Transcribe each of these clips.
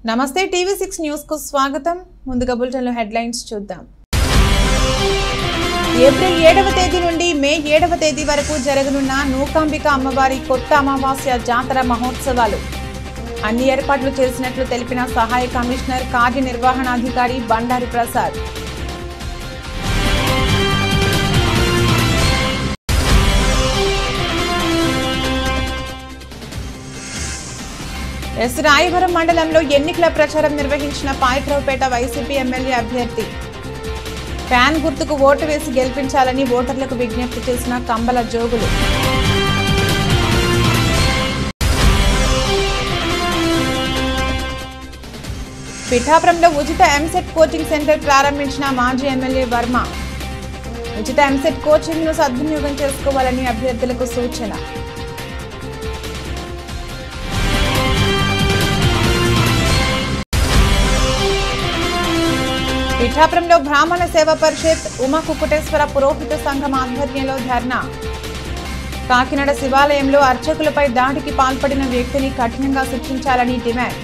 నమస్తే టీవీ6 న్యూస్ కు స్వాగతం. ముందుగా బులెటిన్ లో హెడ్లైన్స్ చూద్దాం. ఏప్రిల్ 7వ తేదీ నుండి మే 7వ తేదీ వరకు జరగనున్న నూకాంబిక అమ్మవారి కొత్త అమావాస్య జాతర మహోత్సవాలు అన్ని ఏర్పాట్లు చేసినట్లు తెలిపిన సహాయ కమిషనర్ కార్యనిర్వహణాధికారి బండారి ప్రసాద్. ఎస్ రాయవరం మండలంలో ఎన్నికల ప్రచారం నిర్వహించిన పాయకరావుపేట వైసీపీ ఎమ్మెల్యే అభ్యర్థి ఫ్యాన్ గుర్తుకు ఓటు వేసి గెలిపించాలని ఓటర్లకు విజ్ఞప్తి చేసిన కంబల జోగులు. పిఠాపురంలో ఉచిత ఎంసెట్ కోచింగ్ సెంటర్ ప్రారంభించిన మాజీ ఎమ్మెల్యే వర్మ. ఉచిత ఎంసెట్ కోచింగ్ ను సద్వినియోగం చేసుకోవాలని అభ్యర్థులకు సూచన. పిఠాపురంలో బ్రాహ్మణ సేవా పరిషత్ ఉమా కుకుటేశ్వర పురోహిత సంఘం ఆధ్వర్యంలో ధర్నా. కాకినాడ శివాలయంలో అర్చకులపై దాడికి పాల్పడిన వ్యక్తిని కఠినంగా శిక్షించాలని డిమాండ్.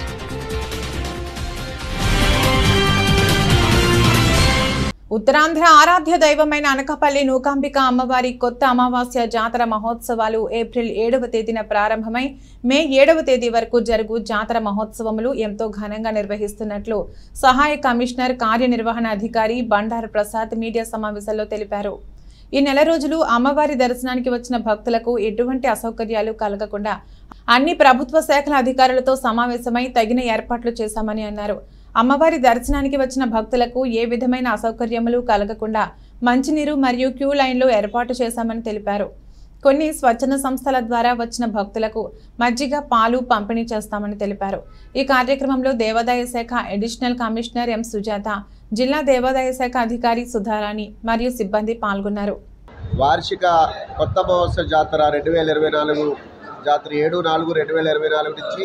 ఉత్తరాంధ్ర ఆరాధ్య దైవమైన అనకాపల్లి నూకాంబిక అమ్మవారి కొత్త అమావాస్య జాతర మహోత్సవాలు ఏప్రిల్ 7వ తేదీన ప్రారంభమై మే 7వ తేదీ వరకు జరుగు జాతర మహోత్సవములు ఎంతో ఘనంగా నిర్వహిస్తున్నట్లు సహాయ కమిషనర్ కార్యనిర్వహణాధికారి బండారి ప్రసాద్ మీడియా సమావేశంలో తెలిపారు. ఈ నెల రోజులు అమ్మవారి దర్శనానికి వచ్చిన భక్తులకు ఎటువంటి అసౌకర్యాలు కలగకుండా అన్ని ప్రభుత్వ శాఖల అధికారులతో సమావేశమై తగిన ఏర్పాట్లు చేశామని అన్నారు. అమ్మవారి దర్శనానికి వచ్చిన భక్తులకు ఏ విధమైన అసౌకర్యములు కలగకుండా మంచినీరు మరియు క్యూ లైన్లు ఏర్పాటు చేశామని తెలిపారు. కొన్ని స్వచ్ఛంద సంస్థల ద్వారా వచ్చిన భక్తులకు మజ్జిగ పాలు పంపిణీ చేస్తామని తెలిపారు. ఈ కార్యక్రమంలో దేవాదాయ శాఖ అడిషనల్ కమిషనర్ ఎం సుజాత, జిల్లా దేవాదాయ శాఖ అధికారి సుధారాణి మరియు సిబ్బంది పాల్గొన్నారు. వార్షిక కొత్త అమావాస్య జాతర 2024 జాతర 7/4/2024 నుంచి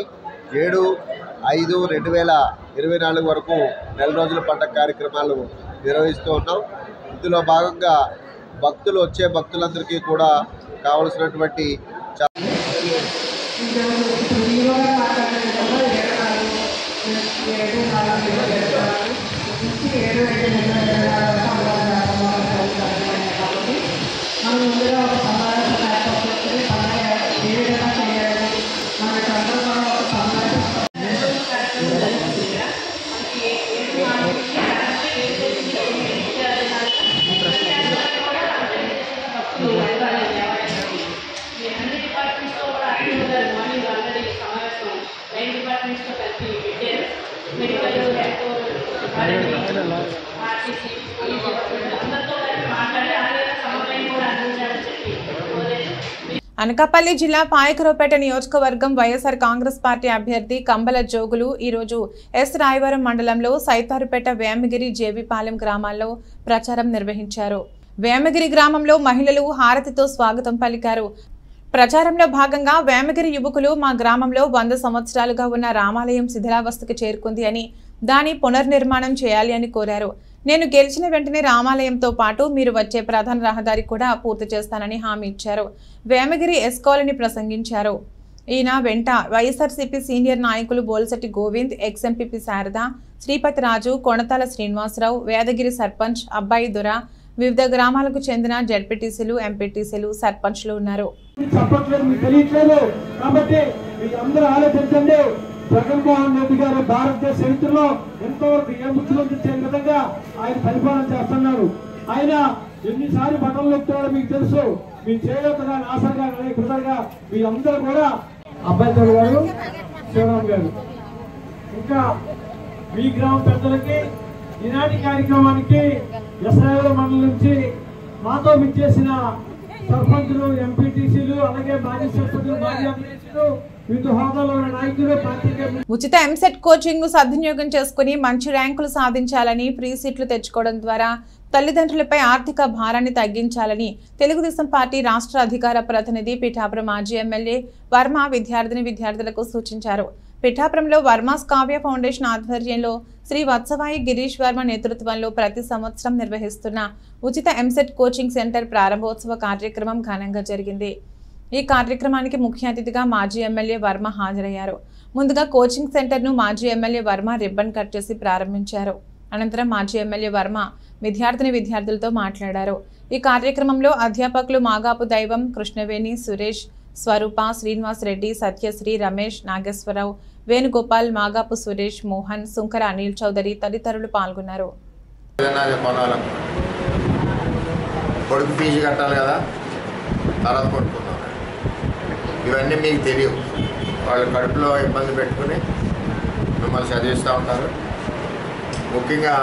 7/5/2024 వరకు నెల రోజుల పండుగ కార్యక్రమాలు నిర్వహిస్తూ ఉన్నాం. ఇందులో భాగంగా వచ్చే భక్తులందరికీ కూడా కావలసినటువంటి అనకాపల్లి జిల్లా పాయకరావుపేట నియోజకవర్గం వైఎస్ఆర్ కాంగ్రెస్ పార్టీ అభ్యర్థి కంబల జోగులు ఈరోజు ఎస్ రాయవరం మండలంలో సైతారుపేట, వేమగిరి, జేబీపాలెం గ్రామాల్లో ప్రచారం నిర్వహించారు. వేమగిరి గ్రామంలో మహిళలు హారతితో స్వాగతం పలికారు. ప్రచారంలో భాగంగా వేమగిరి యువకులు మా గ్రామంలో 100 సంవత్సరాలుగా ఉన్న రామాలయం శిథిలావస్థకు చేరుకుంది అని దాని పునర్నిర్మాణం చేయాలి అని కోరారు. నేను గెలిచిన వెంటనే రామాలయంతో పాటు మీరు వచ్చే ప్రధాన రహదారి కూడా పూర్తి చేస్తానని హామీ ఇచ్చారు. వేమగిరి ఎస్ కాలనీ ప్రసంగించారు. ఈయన వెంట వైఎస్ఆర్సీపీ సీనియర్ నాయకులు బోల్సటి గోవింద్, ఎక్స్ఎంపీపీ శారద, శ్రీపతి రాజు, కొణతాల శ్రీనివాసరావు, వేదగిరి సర్పంచ్ అబ్బాయి దొర, వివిధ గ్రామాలకు చెందిన జడ్పీటీసీలు, ఎంపీటీసీలు, సర్పంచ్లు ఉన్నారు. జగన్మోహన్ రెడ్డి గారు భారతదేశ చరిత్రలో ఎంతవరకు ఏ ముఖ్యమంత్రి చేయని విధంగా ఆయన పరిపాలన చేస్తున్నారు. ఆయన ఎన్నిసార్లు బట్టలు నొక్కుతారో మీకు తెలుసు. మీ చేయగా నాసంగా కృతగా మీ అందరూ కూడా అబ్బాయి గారు, శివరామ్ గారు, ఇంకా మీ గ్రామ పెద్దలకి ఈనాటి కార్యక్రమానికి ఎస్ఐల మండలి నుంచి మాతో విచ్చేసిన సర్పంచులు, ఎంపీటీసీలు, అలాగే మాజీ సర్పంచులు, మాజీ ఎంపీటీసీలు, ఉచిత ఎంసెట్ కోచింగ్ ను సద్వినియోగం చేసుకుని మంచి ర్యాంకులు సాధించాలని, ఫ్రీ సీట్లు తెచ్చుకోవడం ద్వారా తల్లిదండ్రులపై ఆర్థిక భారాన్ని తగ్గించాలని తెలుగుదేశం పార్టీ రాష్ట్ర అధికార ప్రతినిధి పిఠాపురం మాజీ ఎమ్మెల్యే వర్మ విద్యార్థులకు సూచించారు. పిఠాపురంలో వర్మాస్ కావ్య ఫౌండేషన్ ఆధ్వర్యంలో శ్రీ వత్సవాయి గిరీష్ వర్మ నేతృత్వంలో ప్రతి సంవత్సరం నిర్వహిస్తున్న ఉచిత ఎంసెట్ కోచింగ్ సెంటర్ ప్రారంభోత్సవ కార్యక్రమం ఘనంగా జరిగింది. ఈ కార్యక్రమానికి ముఖ్య అతిథిగా మాజీ ఎమ్మెల్యే వర్మ హాజరయ్యారు. ముందుగా కోచింగ్ సెంటర్ను మాజీ ఎమ్మెల్యే వర్మ రిబ్బన్ కట్ చేసి ప్రారంభించారు. అనంతరం మాజీ ఎమ్మెల్యే వర్మ విద్యార్థులతో మాట్లాడారు. ఈ కార్యక్రమంలో అధ్యాపకులు మాగాపు దైవం, కృష్ణవేణి, సురేష్, స్వరూప, శ్రీనివాస్ రెడ్డి, సత్యశ్రీ, రమేష్, నాగేశ్వరరావు, వేణుగోపాల్, మాగాపు సురేష్, మోహన్, సుంకర అనిల్ చౌదరి తదితరులు పాల్గొన్నారు. కొడుకు ఫీజు కట్టాలి కదా, తర్వాత కొనుక్కున్నాం. ఇవన్నీ మీకు తెలియవు. వాళ్ళు కడుపులో ఇబ్బంది పెట్టుకుని మిమ్మల్ని చదివిస్తూ ఉంటారు. ముఖ్యంగా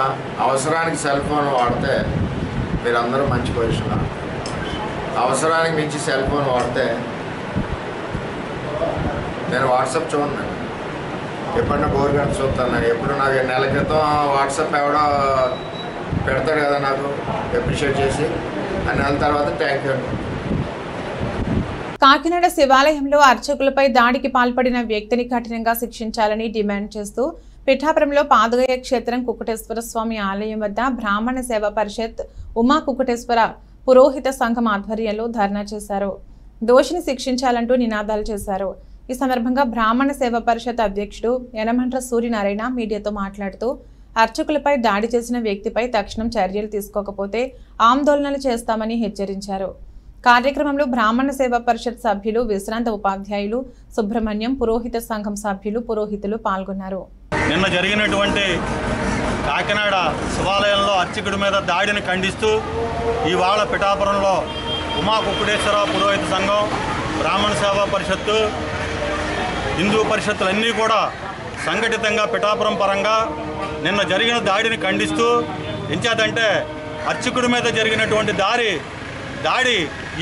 అవసరానికి సెల్ ఫోన్ వాడితే మీరందరూ మంచి పొజిషన్లో, అవసరానికి మించి సెల్ ఫోన్ వాడితే నేను వాట్సాప్ చూడండి, ఎప్పుడన్నా బోర్ గంట చూస్తాను. ఎప్పుడు నాకు నెల క్రితం వాట్సాప్ ఎవడో పెడతాడు కదా నాకు అప్రిషియేట్ చేసి, ఆ నెల తర్వాత థ్యాంక్ యూ. కాకినాడ శివాలయంలో అర్చకులపై దాడికి పాల్పడిన వ్యక్తిని కఠినంగా శిక్షించాలని డిమాండ్ చేస్తూ పిఠాపురంలో పాదగయ క్షేత్రం కుకుటేశ్వర స్వామి ఆలయం వద్ద బ్రాహ్మణ సేవా పరిషత్ ఉమా కుకుటేశ్వర పురోహిత సంఘం ఆధ్వర్యంలో ధర్నా చేశారు. దోషిని శిక్షించాలంటూ నినాదాలు చేశారు. ఈ సందర్భంగా బ్రాహ్మణ సేవా పరిషత్ అధ్యక్షుడు యనమండ్ర సూర్యనారాయణ మీడియాతో మాట్లాడుతూ అర్చకులపై దాడి చేసిన వ్యక్తిపై తక్షణం చర్యలు తీసుకోకపోతే ఆందోళనలు చేస్తామని హెచ్చరించారు. కార్యక్రమంలో బ్రాహ్మణ సేవా పరిషత్ సభ్యులు, విశ్రాంత ఉపాధ్యాయులు, సుబ్రహ్మణ్యం, పురోహిత సంఘం సభ్యులు, పురోహితులు పాల్గొన్నారు. నిన్న జరిగినటువంటి కాకినాడ శివాలయంలో అర్చకుడి మీద దాడిని ఖండిస్తూ ఇవాళ పిఠాపురంలో ఉమా కుకుటేశ్వర పురోహిత సంఘం, బ్రాహ్మణ సేవా పరిషత్తు, హిందూ పరిషత్తులన్నీ కూడా సంఘటితంగా పిఠాపురం పరంగా నిన్న జరిగిన దాడిని ఖండిస్తూ, ఎంచేతంటే అర్చకుడి మీద జరిగినటువంటి దాడి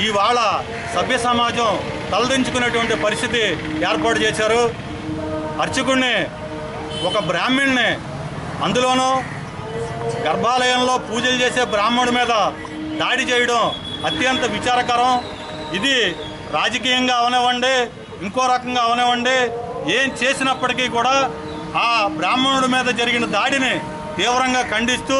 ఇవాళ సభ్య సమాజం తలదించుకునేటువంటి పరిస్థితి ఏర్పాటు చేశారు. అర్చకుడిని, ఒక బ్రాహ్మణ్ణి, అందులోనూ గర్భాలయంలో పూజలు చేసే బ్రాహ్మణుడి మీద దాడి చేయడం అత్యంత విచారకరం. ఇది రాజకీయంగా అవనివ్వండి, ఇంకో రకంగా అవనివ్వండి, ఏం చేసినప్పటికీ కూడా ఆ బ్రాహ్మణుడి మీద జరిగిన దాడిని తీవ్రంగా ఖండిస్తూ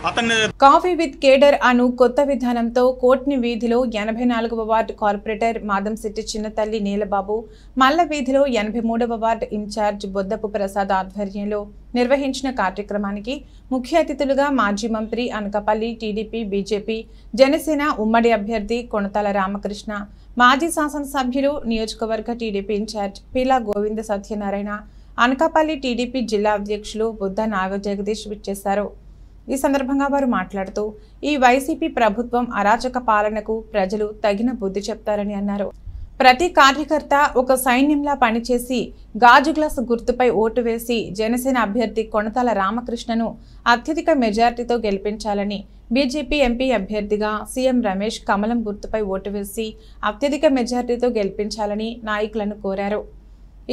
అతన్ని కాఫీ విత్ కేడర్ అను కొత్త విధానంతో కోట్ని వీధిలో 84వ వార్డు కార్పొరేటర్ మాదంశెట్టి చిన్నతల్లి నీలబాబు, మల్ల వీధిలో 83వ వార్డు ఇన్ఛార్జ్ బొద్దపు ప్రసాద్ ఆధ్వర్యంలో నిర్వహించిన కార్యక్రమానికి ముఖ్య అతిథులుగా మాజీ మంత్రి, అనకాపల్లి టీడీపీ, బీజేపీ, జనసేన ఉమ్మడి అభ్యర్థి కొణతాల రామకృష్ణ, మాజీ శాసనసభ్యులు, నియోజకవర్గ TDP incharge Peela Govinda Satyanarayana, Anakapalli TDP జిల్లా అధ్యక్షులు బుద్ధ నాగజగదీష్ విచ్చేశారు. ఈ సందర్భంగా వారు మాట్లాడుతూ ఈ వైసీపీ ప్రభుత్వం అరాచక పాలనకు ప్రజలు తగిన బుద్ధి చెప్తారని అన్నారు. ప్రతి కార్యకర్త ఒక సైన్యంలా పనిచేసి గాజు గ్లాసు గుర్తుపై ఓటు వేసి జనసేన అభ్యర్థి కొణతాల రామకృష్ణను అత్యధిక మెజార్టీతో గెలిపించాలని, బీజేపీ ఎంపీ అభ్యర్థిగా సీఎం రమేష్ కమలం గుర్తుపై ఓటు వేసి అత్యధిక మెజార్టీతో గెలిపించాలని నాయకులను కోరారు.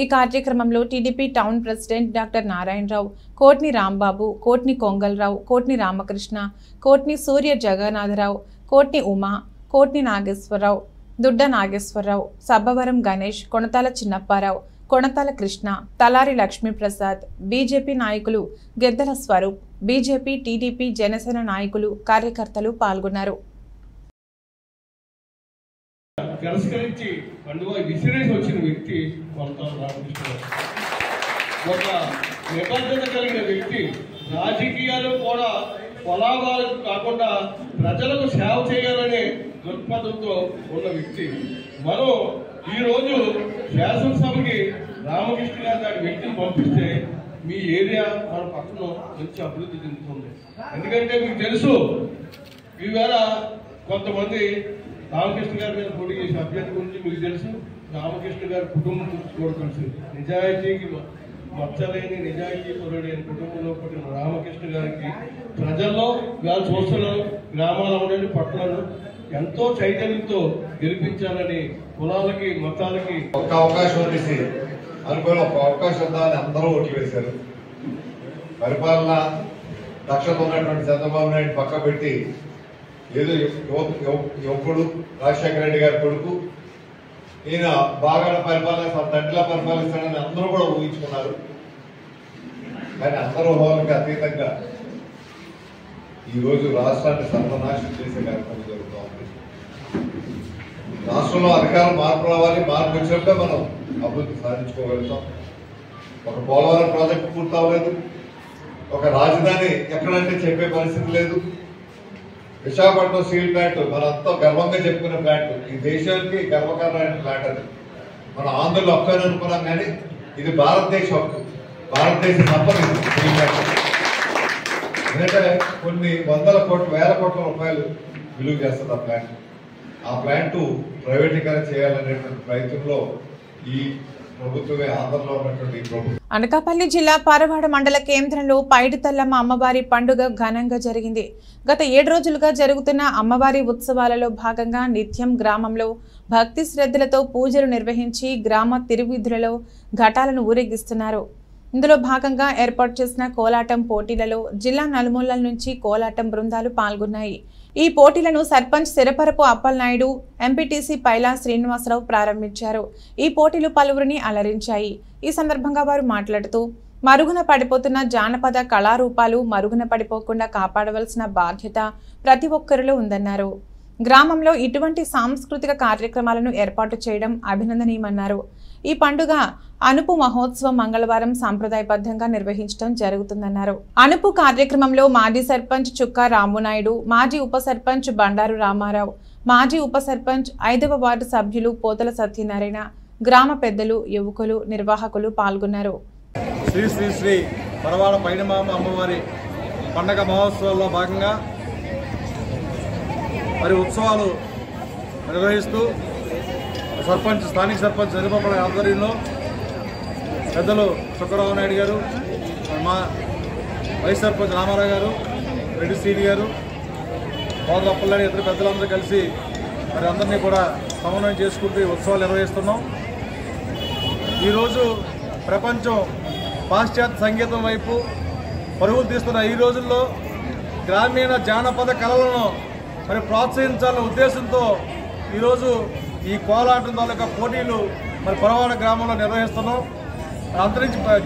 ఈ కార్యక్రమంలో TDP town president doctor Narayanarao, Kotni Rambabu, Kotni Kongalrao, Kotni Ramakrishna, Kotni Surya Jagannatharao, Kotni Uma, Kotni Nageswararao, Dudda Nageswararao, Sabbavaram Ganesh, Konathala Chinnapparao, Konathala Krishna, Talari Lakshmiprasad, BJP నాయకులు గెద్దల స్వరూప్, బీజేపీ, టీడీపీ, జనసేన నాయకులు, కార్యకర్తలు పాల్గొన్నారు. తిరస్కరించి పండుగ విసిరేసి వచ్చిన వ్యక్తి కొణతాల రామకృష్ణ. ఒక నిబద్ధత కలిగిన వ్యక్తి, రాజకీయాలు కూడా పొలాలకు కాకుండా ప్రజలకు సేవ చేయాలనే దృక్పథంతో ఉన్న వ్యక్తి. మనం ఈరోజు శాసనసభకి రామకృష్ణ గారు లాంటి వ్యక్తిని పంపిస్తే మీ ఏరియా మన పక్కన మంచి అభివృద్ధి చెందుతుంది. ఎందుకంటే మీకు తెలుసు, ఈవేళ కొంతమంది రామకృష్ణ గారి మీద పోటీ చేసే అభ్యర్థి గురించి మీకు తెలుసు, రామకృష్ణ గారి కుటుంబం గురించి కూడా తెలుసు. నిజాయితీకి మచ్చలేని, నిజాయితీ పరుడైన కుటుంబంలో పుట్టిన రామకృష్ణ గారికి ప్రజల్లో వాళ్ళు చూస్తున్నారు, గ్రామాల్లో ఉండే పట్టణాలు ఎంతో చైతన్యంతో గెలిపించాలని, కులాలకి మతాలకి ఒక్క అవకాశం తీసి అనుకుని ఒక అవకాశం ఉందని అందరూ ఓట్లు వేశారు. పరిపాలన దక్షత ఉన్నటువంటి చంద్రబాబు నాయుడు పక్క పెట్టి ఏదో యువకుడు రాజశేఖర రెడ్డి గారి కొడుకు, ఈయన బాగా పరిపాలన తండ్రిలా పరిపాలిస్తాడని అందరూ కూడా ఊహించుకున్నారు. కానీ అందరూ ఊహలకి అతీతంగా ఈరోజు రాష్ట్రాన్ని సర్వనాశనం చేసే కార్యక్రమం జరుగుతూ ఉంది. రాష్ట్రంలో అధికారం మార్పు రావాలి, మార్పు వచ్చినప్పుడే మనం అభివృద్ధి సాధించుకోగలుగుతాం. ఒక పోలవరం ప్రాజెక్ట్ పూర్తి అవ్వలేదు, ఒక రాజధాని ఎక్కడంటే చెప్పే పరిస్థితి లేదు. విశాఖపట్నం స్టీల్ ప్లాంట్ మనంతా గర్వంగా చెప్పుకునే ప్లాంట్, ఈ దేశానికి గర్వకారమైన ప్లాంట్. అది మన ఆంధ్రలో హక్కు అని అనుకున్నాం, కానీ ఇది భారతదేశ హక్కు, భారతదేశ సంపద స్టీల్ ప్లాంట్. ఎందుకంటే కొన్ని వందల కోట్ల వేల కోట్ల రూపాయలు విలువ చేస్తుంది ఆ ప్లాంట్. ఆ ప్లాంట్ ప్రైవేటీకరణ చేయాలనేటువంటి ప్రయత్నంలో ఈ ప్రభుత్వమే ఆంధ్రలో ఉన్నటువంటి ప్రభుత్వం. అనకాపల్లి జిల్లా పారవాడ మండల కేంద్రంలో పైడితల్లమ్మ అమ్మవారి పండుగ ఘనంగా జరిగింది. గత 7 రోజులుగా జరుగుతున్న అమ్మవారి ఉత్సవాలలో భాగంగా నిత్యం గ్రామంలో భక్తి శ్రద్ధలతో పూజలు నిర్వహించి గ్రామ తిరువీధులలో ఘటాలను ఊరేగిస్తున్నారు. ఇందులో భాగంగా ఏర్పాటు చేసిన కోలాటం పోటీలలో జిల్లా నలుమూలల నుంచి కోలాటం బృందాలు పాల్గొన్నాయి. ఈ పోటీలను సర్పంచ్ సిరపరపు అప్పలనాయుడు, ఎంపీటీసీ పైలా శ్రీనివాసరావు ప్రారంభించారు. ఈ పోటీలు పలువురిని అలరించాయి. ఈ సందర్భంగా వారు మాట్లాడుతూ మరుగున పడిపోతున్న జానపద కళారూపాలు మరుగున పడిపోకుండా కాపాడవలసిన బాధ్యత ప్రతి ఒక్కరిలో ఉందన్నారు. గ్రామంలో ఇటువంటి సాంస్కృతిక కార్యక్రమాలను ఏర్పాటు చేయడం అభినందనీయమన్నారు. ఈ పండుగ అనుపు మహోత్సవం మంగళవారం సాంప్రదాయబద్ధంగా నిర్వహించడం జరుగుతుందన్నారు. అనుపు కార్యక్రమంలో మాజీ సర్పంచ్ చుక్కా రామునాయుడు, మాజీ ఉప సర్పంచ్ బండారు రామారావు, మాజీ ఉప సర్పంచ్ 5వ వార్డు సభ్యులు పోతల సత్యనారాయణ, గ్రామ పెద్దలు, యువకులు, నిర్వాహకులు పాల్గొన్నారు. శ్రీ శ్రీ శ్రీ పరవాడ పైడిమామ అమ్మవారి పండగ మహోత్సవాల్లో భాగంగా మరి ఉత్సవాలు నిర్వహిస్తూ సర్పంచ్ స్థానిక సర్పంచ్ జరిపపడ ఆధ్వర్యంలో పెద్దలు చుక్కరావు నాయుడు గారు, మా వైస్ సర్పంచ్ రామారావు గారు, రెడ్డి శ్రీని గారు, పోతల అప్పలనాయుడు ఇద్దరు పెద్దలందరూ కలిసి మరి అందరినీ కూడా సమన్వయం చేసుకుంటూ ఉత్సవాలు నిర్వహిస్తున్నాం. ఈరోజు ప్రపంచం పాశ్చాత్య సంగీతం వైపు పరుగులు తీస్తున్న ఈ రోజుల్లో గ్రామీణ జానపద కళలను మరి ప్రోత్సహించాలనే ఉద్దేశంతో ఈరోజు ఈ కోలాటం తాలూకా పోటీలు మరి పరవాడ గ్రామంలో నిర్వహిస్తున్నాం.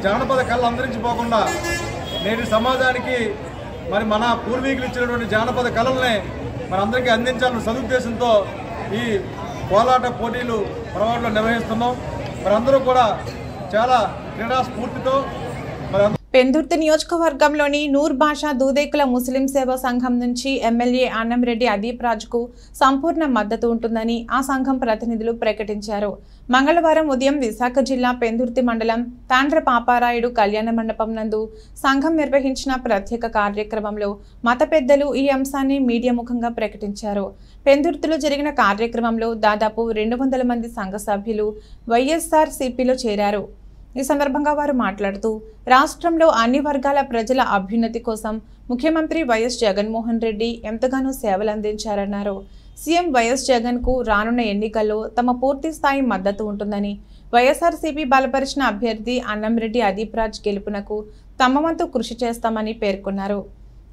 జానపద కళలు అంతరించిపోకుండా నేటి సమాజానికి మరి మన పూర్వీకులు ఇచ్చినటువంటి జానపద కళల్ని మరి అందరికీ అందించాలనే సదుద్దేశంతో ఈ కోలాట పోటీలు పరవాడలో నిర్వహిస్తున్నాం. మరి అందరూ కూడా చాలా క్రీడా స్ఫూర్తితో పెందుర్తి నియోజకవర్గంలోని నూర్ బాషా దూదేకుల ముస్లిం సేవా సంఘం నుంచి ఎమ్మెల్యే అన్నంరెడ్డి అదీప్ రాజ్కు సంపూర్ణ మద్దతు ఉంటుందని ఆ సంఘం ప్రతినిధులు ప్రకటించారు. మంగళవారం ఉదయం విశాఖ జిల్లా పెందుర్తి మండలం తాండ్ర పాపారాయుడు కళ్యాణ మండపం నందు సంఘం నిర్వహించిన ప్రత్యేక కార్యక్రమంలో మత పెద్దలు ఈ అంశాన్ని మీడియా ముఖంగా ప్రకటించారు. పెందుర్తిలో జరిగిన కార్యక్రమంలో దాదాపు 200 మంది సంఘ సభ్యులు వైఎస్ఆర్సీపీలో చేరారు. ఈ సందర్భంగా వారు మాట్లాడుతూ రాష్ట్రంలో అన్ని వర్గాల ప్రజల అభ్యున్నతి కోసం ముఖ్యమంత్రి వైఎస్ జగన్మోహన్ రెడ్డి ఎంతగానో సేవలు అందించారన్నారు. సీఎం వైఎస్ జగన్కు రానున్న ఎన్నికల్లో తమ పూర్తి స్థాయి మద్దతు ఉంటుందని, వైఎస్ఆర్సీపీ బలపరిచిన అభ్యర్థి అన్నంరెడ్డి అదీప్ రాజ్ గెలుపునకు తమ వంతు కృషి చేస్తామని పేర్కొన్నారు.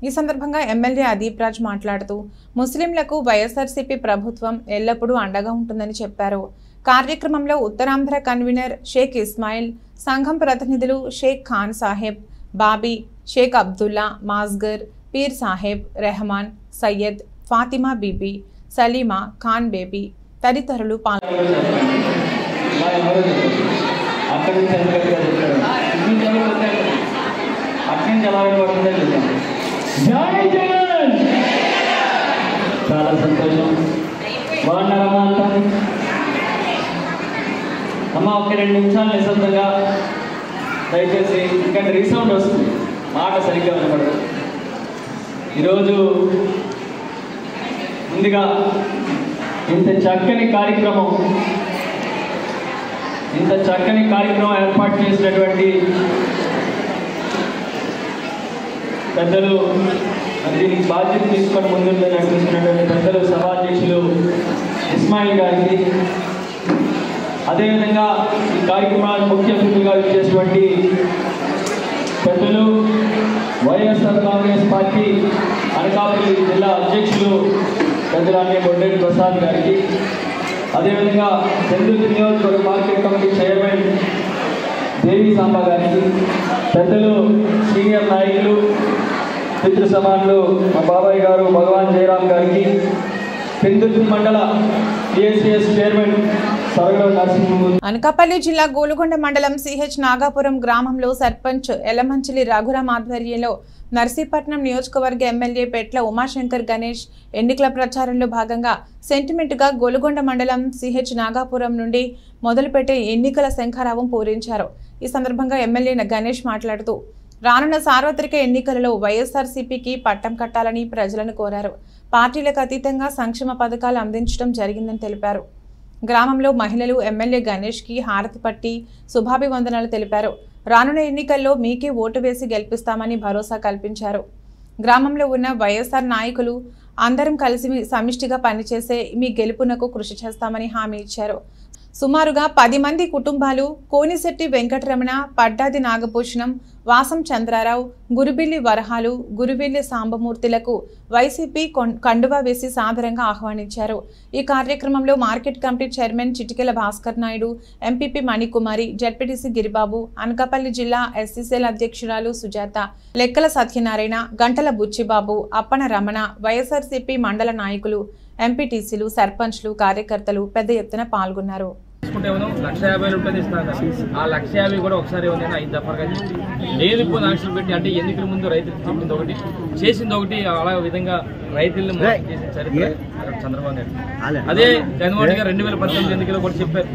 ఈ సందర్భంగా ఎమ్మెల్యే అదీప్ రాజ్ మాట్లాడుతూ ముస్లింలకు వైఎస్ఆర్సీపీ ప్రభుత్వం ఎల్లప్పుడూ అండగా ఉంటుందని చెప్పారు. కార్యక్రమంలో ఉత్తరాంధ్ర కన్వీనర్ షేక్ ఇస్మాయిల్, సంఘం ప్రతినిధులు షేక్ ఖాన్ సాహెబ్, బాబీ, షేక్ అబ్దుల్లా, మాస్గర్, పీర్ సాహెబ్, రెహమాన్, సయ్యద్, ఫాతిమా బీబీ, సలీమా, ఖాన్ బేబీ తదితరులు పాల్గొన్నారు. చాలా సంతోషం. బాగున్నారమ్మా అంతా? అమ్మ ఒక 2 నిమిషాలు నిశ్శబ్దంగా దయచేసి, ఎందుకంటే రీసౌండ్ వస్తుంది, మాట సరిగ్గా వినపడదు. ఈరోజు ముందుగా ఇంత చక్కని కార్యక్రమం ఏర్పాటు చేసినటువంటి పెద్దలు, దీనికి బాధ్యత తీసుకొని ముందుండి నడిపిస్తున్నటువంటి పెద్దలు సభాధ్యక్షులు ఇస్మాయిల్ గారికి, అదేవిధంగా ఈ కార్యక్రమానికి ముఖ్య అతిథిగా ఇచ్చేటువంటి పెద్దలు వైఎస్ఆర్ కాంగ్రెస్ పార్టీ అనకాపల్లి జిల్లా అధ్యక్షులు పెద్దలాన్ని బొడ్డేటి ప్రసాద్ గారికి, అదేవిధంగా పెందుర్తి నియోజకవర్గ మార్కెట్ కమిటీ చైర్మన్ దేవి సాంబా గారికి, పెద్దలు సీనియర్ నాయకులు మిత్ర సమానులు మా బాబాయ్ గారు భగవాన్ జయరామ్ గారికి, పెందుర్తి మండల టీఎస్పీఎస్ చైర్మన్ అనకాపల్లి జిల్లా గోలుగొండ మండలం సిహెచ్ నాగాపురం గ్రామంలో సర్పంచ్ ఎలమంచిలి రఘురాం ఆధ్వర్యంలో నర్సీపట్నం నియోజకవర్గ ఎమ్మెల్యే పెట్ల ఉమాశంకర్ గణేష్ ఎన్నికల ప్రచారంలో భాగంగా సెంటిమెంట్గా గోలుగొండ మండలం సిహెచ్ నాగాపురం నుండి మొదలుపెట్టే ఎన్నికల శంఖారావం పూరించారు. ఈ సందర్భంగా ఎమ్మెల్యే గణేష్ మాట్లాడుతూ రానున్న సార్వత్రిక ఎన్నికలలో వైఎస్ఆర్సీపీకి పట్టం కట్టాలని ప్రజలను కోరారు. పార్టీలకు అతీతంగా సంక్షేమ పథకాలు అందించడం జరిగిందని తెలిపారు. గ్రామంలో మహిళలు ఎమ్మెల్యే గణేష్కి హారతి పట్టి శుభాభివందనాలు తెలిపారు. రానున్న ఎన్నికల్లో మీకే ఓటు వేసి గెలిపిస్తామని భరోసా కల్పించారు. గ్రామంలో ఉన్న వైఎస్ఆర్ నాయకులు అందరం కలిసి సమిష్టిగా పనిచేసే మీ గెలుపునకు కృషి చేస్తామని హామీ ఇచ్చారు. సుమారుగా 10 మంది కుటుంబాలు కోనిశెట్టి వెంకటరమణ, పడ్డాది నాగభూషణం, వాసం చంద్రారావు, గురుబిల్లి వరహాలు, గురుబిల్లి సాంబమూర్తిలకు వైసీపీ కండువా వేసి సాదరంగా ఆహ్వానించారు. ఈ కార్యక్రమంలో market committee chairman Chitikela Bhaskar Naidu, MPP Manikumari, ZPTC Giribabu, Anakapalli జిల్లా ఎస్సీసీఎల్ అధ్యక్షురాలు సుజాత, లెక్కల సత్యనారాయణ, గంటల బుచ్చిబాబు, అప్పన రమణ, వైఎస్ఆర్సీపీ మండల నాయకులు, ఎంపీటీసీలు, సర్పంచ్లు, కార్యకర్తలు పెద్ద ఎత్తున పాల్గొన్నారు. 1,50,000 రూపాయలు ఇస్తున్నారు. ఆ 1,50,000 కూడా ఒకసారి 5 దఫాలుగా చెప్పి లేదు ఇప్పుడు ఆంక్షలు పెట్టి అంటే ఎన్నికల ముందు రైతులకు చెప్పింది ఒకటి చేసింది ఒకటి అలా విధంగా రైతులను మోసం చేసిన చరిత్ర చంద్రబాబు నాయుడు. అదే జగన్మోహన్ గారు 2018 ఎన్నికల్లో కూడా చెప్పారు.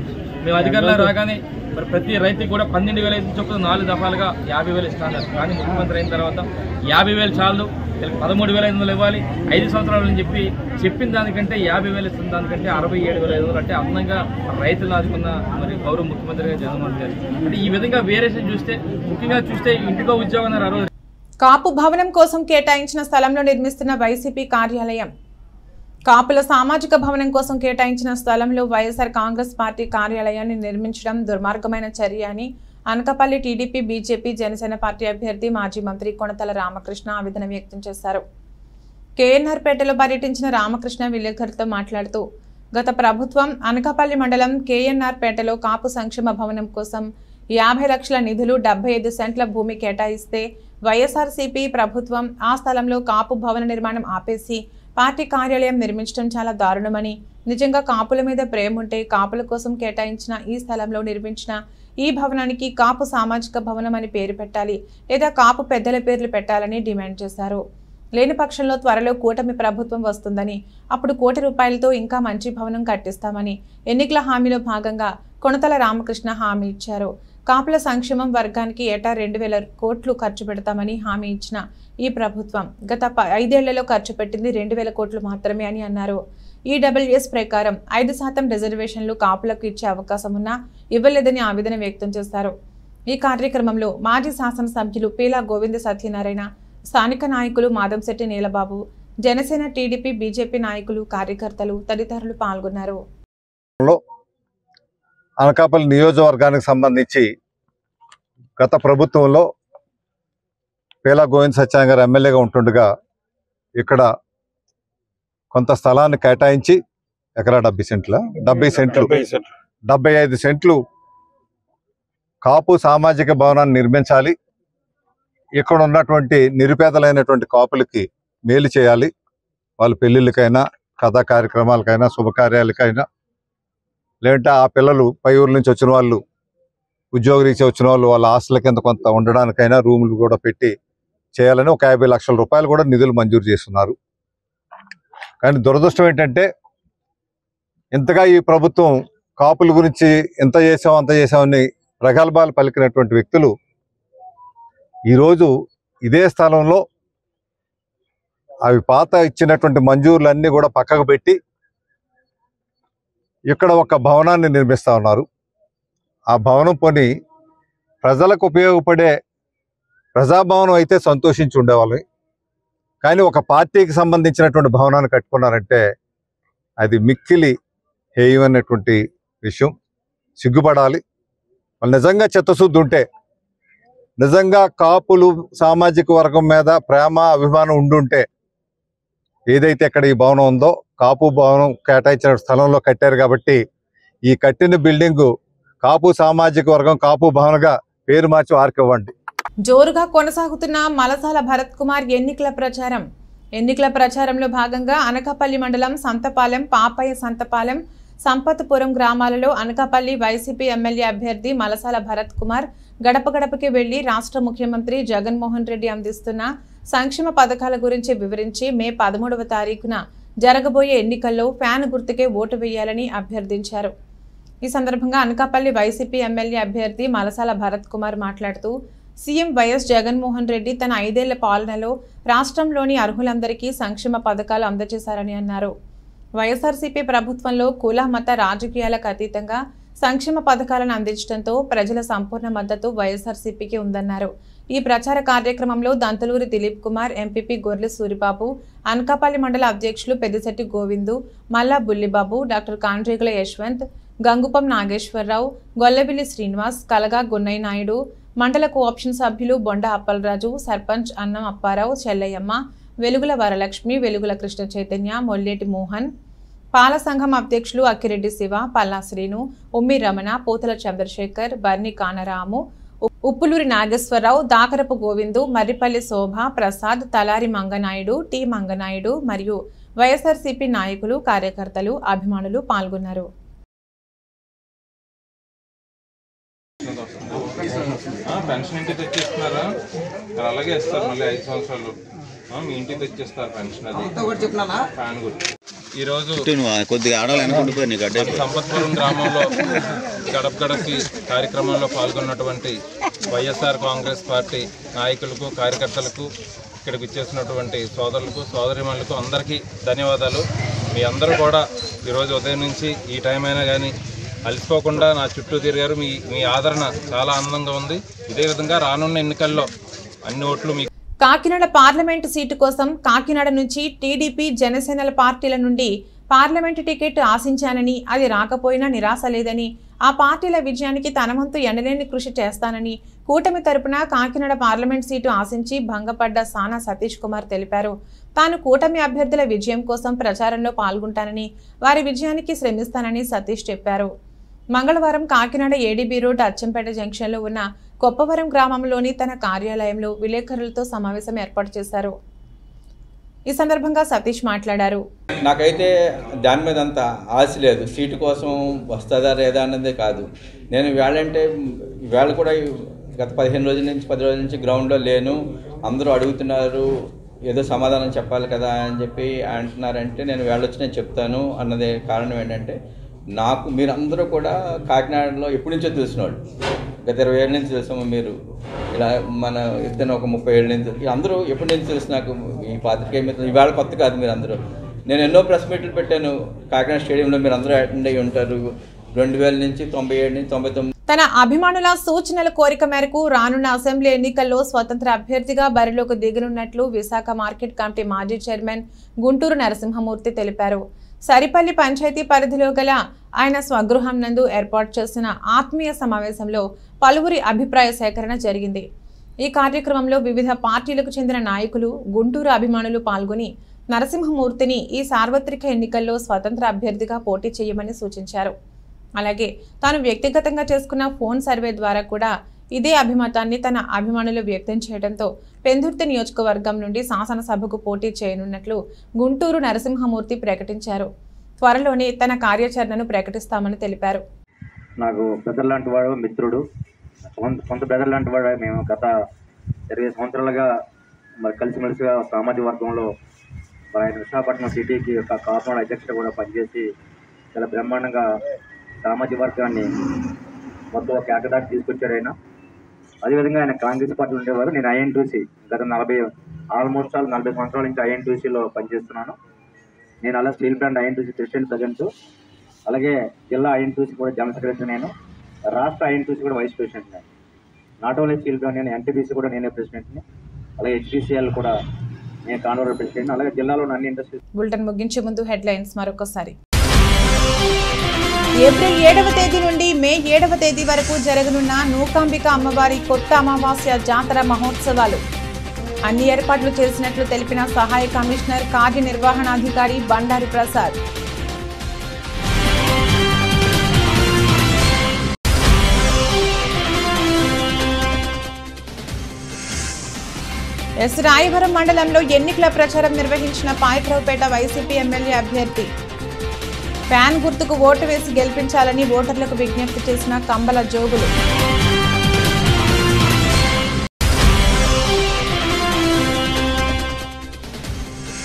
మేము అధికారంలో రాగానే మరి ప్రతి రైతుకి కూడా 12,000 చొప్పున 4 దఫాలుగా 50,000 ఇస్తున్నారు. కానీ ముఖ్యమంత్రి అయిన తర్వాత 50,000 చాలు 13,500 ఇవ్వాలి 5 సంవత్సరాలు అని చెప్పిన దానికంటే 50,000 ఇస్తున్న దానికంటే 67,500 అంటే అందంగా రైతులు ఆదుకున్న మరి గౌరవ ముఖ్యమంత్రిగా జగన్మోహన్ గారు. అంటే ఈ విధంగా వేరియేషన్ ముఖ్యంగా చూస్తే ఇంటికో ఉద్యోగం అన్నారు. కాపు భవనం కోసం కేటాయించిన స్థలంలో నిర్మిస్తున్న వైసీపీ కార్యాలయం. కాపుల సామాజిక భవనం కోసం కేటాయించిన స్థలంలో వైఎస్ఆర్ కాంగ్రెస్ పార్టీ కార్యాలయాన్ని నిర్మించడం దుర్మార్గమైన చర్య అని Anakapalli TDP, BJP, Janasena party అభ్యర్థి మాజీ మంత్రి కొణతల రామకృష్ణ ఆవేదన వ్యక్తం చేశారు. కేఎన్ఆర్ పేటలో పర్యటించిన రామకృష్ణ విలేకరులతో మాట్లాడుతూ గత ప్రభుత్వం అనకాపల్లి మండలం కేఎన్ఆర్ పేటలో కాపు సంక్షేమ భవనం కోసం 50 లక్షల నిధులు 75 సెంట్ల భూమి కేటాయిస్తే వైఎస్ఆర్సీపీ ప్రభుత్వం ఆ స్థలంలో కాపు భవన నిర్మాణం ఆపేసి పార్టీ కార్యాలయం నిర్మించడం చాలా దారుణమని, నిజంగా కాపుల మీద ప్రేమ ఉంటే కాపుల కోసం కేటాయించిన ఈ స్థలంలో నిర్మించిన ఈ భవనానికి కాపు సామాజిక భవనం అని పేరు పెట్టాలి లేదా కాపు పెద్దల పేర్లు పెట్టాలని డిమాండ్ చేశారు. లేని పక్షంలో త్వరలో కూటమి ప్రభుత్వం వస్తుందని, అప్పుడు 1 కోటి రూపాయలతో ఇంకా మంచి భవనం కట్టిస్తామని ఎన్నికల హామీలో భాగంగా కొణతల రామకృష్ణ హామీ ఇచ్చారు. కాపుల సంక్షేమం వర్గానికి ఏటా 2,000 కోట్లు ఖర్చు పెడతామని హామీ ఇచ్చిన ఈ ప్రభుత్వం గత 5 ఏళ్లలో ఖర్చు పెట్టింది 2,000 కోట్లు మాత్రమే అని అన్నారు. ఈడబ్ల్యూఎస్ ప్రకారం 5% రిజర్వేషన్లు కాపులకు ఇచ్చే అవకాశం ఉన్నా ఇవ్వలేదని ఆవేదన వ్యక్తం చేశారు. ఈ కార్యక్రమంలో మాజీ శాసనసభ్యులు పీలా గోవింద సత్యనారాయణ, స్థానిక నాయకులు మాదంశెట్టి నీలబాబు, జనసేన, టీడీపీ, బీజేపీ నాయకులు, కార్యకర్తలు తదితరులు పాల్గొన్నారు. అనకాపల్లి నియోజకవర్గానికి సంబంధించి గత ప్రభుత్వంలో పీలా గోవింద సత్యనారాయణ గారు ఎమ్మెల్యేగా ఉంటుండగా ఇక్కడ కొంత స్థలాన్ని కేటాయించి ఎకరా 70 సెంట్లు 75 సెంట్లు కాపు సామాజిక భవనాన్ని నిర్మించాలి. ఇక్కడ ఉన్నటువంటి నిరుపేదలైనటువంటి కాపులకి మేలు చేయాలి. వాళ్ళ పెళ్లిళ్ళకైనా, కథా కార్యక్రమాలకైనా, శుభకార్యాలకైనా, లేదంటే ఆ పిల్లలు పై ఊరు నుంచి వచ్చిన వాళ్ళు, ఉద్యోగరీత్యా వచ్చిన వాళ్ళు వాళ్ళ హాస్టల్ కింద కొంత ఉండడానికైనా రూములు కూడా పెట్టి చేయాలని ఒక 50 లక్షల రూపాయలు కూడా నిధులు మంజూరు చేస్తున్నారు. కానీ దురదృష్టం ఏంటంటే ఇంతగా ఈ ప్రభుత్వం కాపుల గురించి ఎంత చేసాం అంత చేసామని ప్రగల్భాలు పలికినటువంటి వ్యక్తులు ఈరోజు ఇదే స్థలంలో అవి పాత ఇచ్చినటువంటి మంజూరులన్నీ కూడా పక్కకు పెట్టి ఇక్కడ ఒక భవనాన్ని నిర్మిస్తూ ఉన్నారు. ఆ భవనం పోని ప్రజలకు ఉపయోగపడే ప్రజాభవనం అయితే సంతోషించి ఉండేవాళ్ళం. కానీ ఒక పార్టీకి సంబంధించినటువంటి భవనాన్ని కట్టుకున్నారంటే అది మిక్కిలి హేయమైనటువంటి విషయం. సిగ్గుపడాలి. వాళ్ళు నిజంగా చిత్తశుద్ధి ఉంటే, నిజంగా కాపులు సామాజిక వర్గం మీద ప్రేమ అభిమానం ఉండుంటే ఏదైతే ఇక్కడ ఈ భవనం ఉందో కాపు భవనం కేటాయించిన స్థలంలో కట్టారు కాబట్టి ఈ కట్టిన బిల్డింగు కాపు సామాజిక వర్గం కాపు భవన్గా పేరు మార్చి వారికి ఇవ్వండి. జోరుగా కొనసాగుతున్న మలసాల భరత్ కుమార్ ఎన్నికల ప్రచారంలో భాగంగా అనకాపల్లి మండలం సంతపాలెం, పాపయ్య సంతపాలెం, సంపత్పురం గ్రామాలలో అనకాపల్లి వైసీపీ ఎమ్మెల్యే అభ్యర్థి మలసాల భరత్ కుమార్ గడప గడపకి వెళ్లి రాష్ట్ర ముఖ్యమంత్రి జగన్మోహన్ రెడ్డి అందిస్తున్న సంక్షేమ పథకాల గురించి వివరించి మే 13వ తారీఖున జరగబోయే ఎన్నికల్లో ఫ్యాన్ గుర్తుకే ఓటు వేయాలని అభ్యర్థించారు. ఈ సందర్భంగా అనకాపల్లి వైసీపీ ఎమ్మెల్యే అభ్యర్థి మలసాల భరత్ కుమార్ మాట్లాడుతూ సీఎం వైఎస్ జగన్మోహన్ రెడ్డి తన 5 ఏళ్ల పాలనలో రాష్ట్రంలోని అర్హులందరికీ సంక్షేమ పథకాలు అందజేశారని అన్నారు. వైఎస్ఆర్సీపీ ప్రభుత్వంలో కుల మత రాజకీయాలకు అతీతంగా సంక్షేమ పథకాలను అందించడంతో ప్రజల సంపూర్ణ మద్దతు వైఎస్ఆర్సీపీకి ఉందన్నారు. ఈ ప్రచార కార్యక్రమంలో దంతలూరి దిలీప్ కుమార్, ఎంపీపీ గొర్రె సూరిబాబు, అనకాపల్లి మండల అధ్యక్షులు పెద్దిశెట్టి గోవిందు, మల్లా బుల్లిబాబు, డాక్టర్ కాండ్రేగుల యశ్వంత్, గంగుపం నాగేశ్వరరావు, గొల్లబిల్లి శ్రీనివాస్, కలగా గున్నయ్య నాయుడు, మండల కోఆప్షన్ సభ్యులు బొండ అప్పలరాజు, సర్పంచ్ అన్నం అప్పారావు, చెల్లయ్యమ్మ, వెలుగుల వరలక్ష్మి, వెలుగుల కృష్ణ చైతన్య, మొల్లేటి మోహన్, పాల సంఘం అధ్యక్షులు అక్కిరెడ్డి శివ, పల్లా శ్రీను, ఉమ్మి రమణ, పోతల చంద్రశేఖర్, బర్ని కానరాము, ఉప్పులూరి నాగేశ్వరరావు, దాకరపు గోవిందు, మర్రిపల్లి శోభ, ప్రసాద్, తలారి మంగనాయుడు, టి మంగనాయుడు మరియు వైఎస్ఆర్సీపీ నాయకులు, కార్యకర్తలు, అభిమానులు పాల్గొన్నారు. పెన్షన్ ఇంటికి తెచ్చేస్తున్నారా? అలాగే ఇస్తారు. మళ్ళీ 5 సంవత్సరాలు మీ ఇంటికి తెచ్చేస్తారు పెన్షన్. అది ఫ్యాన్ గుర్తు. ఈరోజు సంపత్పురం గ్రామంలో గడప గడపకి కార్యక్రమంలో పాల్గొన్నటువంటి వైఎస్ఆర్ కాంగ్రెస్ పార్టీ నాయకులకు, కార్యకర్తలకు, ఇక్కడికి వచ్చేసినటువంటి సోదరులకు, సోదరిమణులకు అందరికీ ధన్యవాదాలు. మీ అందరూ కూడా ఈరోజు ఉదయం నుంచి ఈ టైం అయినా కానీ అలసిపోకుండా నా చుట్టూ తిరిగారు. మీ ఆదరణ చాలా ఆనందంగా ఉంది. ఇదే విధంగా రానున్న ఎన్నికల్లో అన్ని ఓట్లు మీ. కాకినాడ పార్లమెంటు సీటు కోసం కాకినాడ నుంచి టీడీపీ, జనసేనల పార్టీల నుండి పార్లమెంటు టికెట్ ఆశించానని, అది రాకపోయినా నిరాశ లేదని, ఆ పార్టీల విజయానికి తన వంతు ఎనలేని కృషి చేస్తానని కూటమి తరపున కాకినాడ పార్లమెంట్ సీటు ఆశించి భంగపడ్డ సానా సతీష్ కుమార్ తెలిపారు. తాను కూటమి అభ్యర్థుల విజయం కోసం ప్రచారంలో పాల్గొంటానని, వారి విజయానికి శ్రమిస్తానని సతీష్ చెప్పారు. మంగళవారం కాకినాడ ఏడీబీ రోడ్ అచ్చంపేట జంక్షన్లో ఉన్న కొప్పవరం గ్రామంలోని తన కార్యాలయంలో విలేకరులతో సమావేశం ఏర్పాటు చేశారు. ఈ సందర్భంగా సతీష్ మాట్లాడారు. నాకైతే దాని మీద అంత ఆశ లేదు. సీటు కోసం వస్తుందా లేదా అన్నదే కాదు. నేను వేళ కూడా గత 15 రోజుల నుంచి 10 రోజుల నుంచి గ్రౌండ్లో లేను. అందరూ అడుగుతున్నారు, ఏదో సమాధానం చెప్పాలి కదా అని చెప్పి అంటున్నారంటే నేను వేళొచ్చి నేను చెప్తాను అన్నదే కారణం ఏంటంటే, నాకు మీరందరూ కూడా కాకినాడలో ఎప్పటి నుంచో తెలిసిన వాళ్ళు. గత 20 ఏళ్ళ నుంచి తెలుసాము. మీరు ఇలా మన ఇద్దరు ఒక 30 ఏళ్ళ నుంచి అందరూ ఎప్పటి నుంచి తెలుసు నాకు. ఈ పాత్రికేయ మిత్రులు ఈవేళ కొత్త కాదు. మీరు అందరూ, నేను ఎన్నో ప్రెస్ మీట్లు పెట్టాను కాకినాడ స్టేడియంలో. మీరు అందరూ అటెండ్ అయ్యి ఉంటారు. 2000 నుంచి 97 నుంచి 99. తన అభిమానుల సూచనల కోరిక మేరకు రానున్న అసెంబ్లీ ఎన్నికల్లో స్వతంత్ర అభ్యర్థిగా బరిలోకి దిగనున్నట్లు విశాఖ మార్కెట్ కమిటీ మాజీ చైర్మన్ గుంటూరు నరసింహమూర్తి తెలిపారు. సరిపల్లి పంచాయతీ పరిధిలో గల ఆయన స్వగృహం నందు ఏర్పాటు చేసిన ఆత్మీయ సమావేశంలో పలువురి అభిప్రాయ సేకరణ జరిగింది. ఈ కార్యక్రమంలో వివిధ పార్టీలకు చెందిన నాయకులు, గుంటూరు అభిమానులు పాల్గొని నరసింహమూర్తిని ఈ సార్వత్రిక ఎన్నికల్లో స్వతంత్ర అభ్యర్థిగా పోటీ చేయమని సూచించారు. అలాగే తాను వ్యక్తిగతంగా చేసుకున్న ఫోన్ సర్వే ద్వారా కూడా ఇదే అభిమతాన్ని తన అభిమానులు వ్యక్తం చేయడంతో పెందుర్తి నియోజకవర్గం నుండి శాసనసభకు పోటీ చేయనున్నట్లు గుంటూరు నరసింహమూర్తి ప్రకటించారు. త్వరలోనే తన కార్యాచరణను ప్రకటిస్తామని తెలిపారు. నాకు బ్రదర్ లాంటి వాడు, మిత్రుడు, సొంత బ్రదర్ లాంటి వాడు. మేము గత 20 సంవత్సరాలుగా కలిసిమెలిసిగా సామాజిక వర్గంలో ఆయన విశాఖపట్నం సిటీకి ఒక కాపాడు అధ్యక్షుడు కూడా పనిచేసి చాలా బ్రహ్మాండంగా సామాజిక వర్గాన్ని మొత్తం ఒక ఏకదాటి తీసుకొచ్చారు ఆయన. అదేవిధంగా ఆయన కాంగ్రెస్ పార్టీలో ఉండేవారు. నేను ఐఎన్టీసీ గత 40 సంవత్సరాల నుంచి ఐఎన్టీసీలో పనిచేస్తున్నాను. నేను అలా steel plant INTUC president present, అలాగే జిల్లా ఐఎన్టీసీ కూడా జనరల్ సెక్రటరీ, నేను రాష్ట్ర ఐఎన్టీసీ కూడా వైస్ ప్రెసిడెంట్. నేను నాట్ ఓన్లీ స్టీల్ ప్లాంట్, నేను ఎన్టీపీసీ కూడా నేనే ప్రెసిడెంట్ని, అలాగే హెచ్పీసీఎల్ కూడా నేను కాన్వర్ ప్రెసిడెంట్, అలాగే జిల్లాలో అన్ని ఇండస్ట్రీస్. బులెటిన్ ముగించే ముందు హెడ్లైన్స్ మరొకసారి. ఏప్రిల్ 7వ తేదీ నుండి మే 7వ తేదీ వరకు జరగనున్న నూకాంబిక అమ్మవారి కొత్త అమావాస్య జాతర మహోత్సవాలు అన్ని ఏర్పాట్లు చేసినట్లు తెలిపిన సహాయ కమిషనర్ కార్యనిర్వహణాధికారి బండారి ప్రసాద్. ఎస్ రాయవరం మండలంలో ఎన్నికల ప్రచారం నిర్వహించిన పాయకరావుపేట వైసీపీ ఎమ్మెల్యే అభ్యర్థి. ఫ్యాన్ గుర్తుకు ఓటు వేసి గెలిపించాలని ఓటర్లకు విజ్ఞప్తి చేసిన కంబల జోగులు.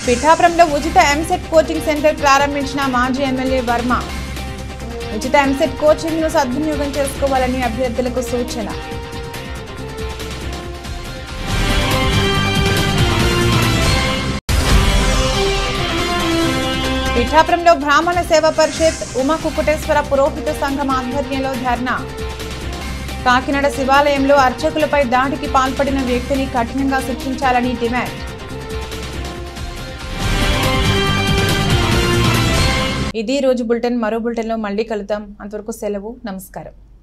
పిఠాపురంలో ఉచిత ఎంసెట్ కోచింగ్ సెంటర్ ప్రారంభించిన మాజీ ఎమ్మెల్యే వర్మ. ఉచిత ఎంసెట్ కోచింగ్ ను సద్వినియోగం చేసుకోవాలని అభ్యర్థులకు సూచన. పిఠాపురంలో బ్రాహ్మణ సేవా పరిషత్ ఉమా కుక్కుటేశ్వర పురోహిత సంఘం ఆధ్వర్యంలో ధర్నా. కాకినాడ శివాలయంలో అర్చకులపై దాడికి పాల్పడిన వ్యక్తిని కఠినంగా శిక్షించాలని డిమాండ్. ఇది రోజు బులెటిన్. మరో బులెటిన్లో మళ్ళీ కలుద్దాం. అంతవరకు సెలవు. నమస్కారం.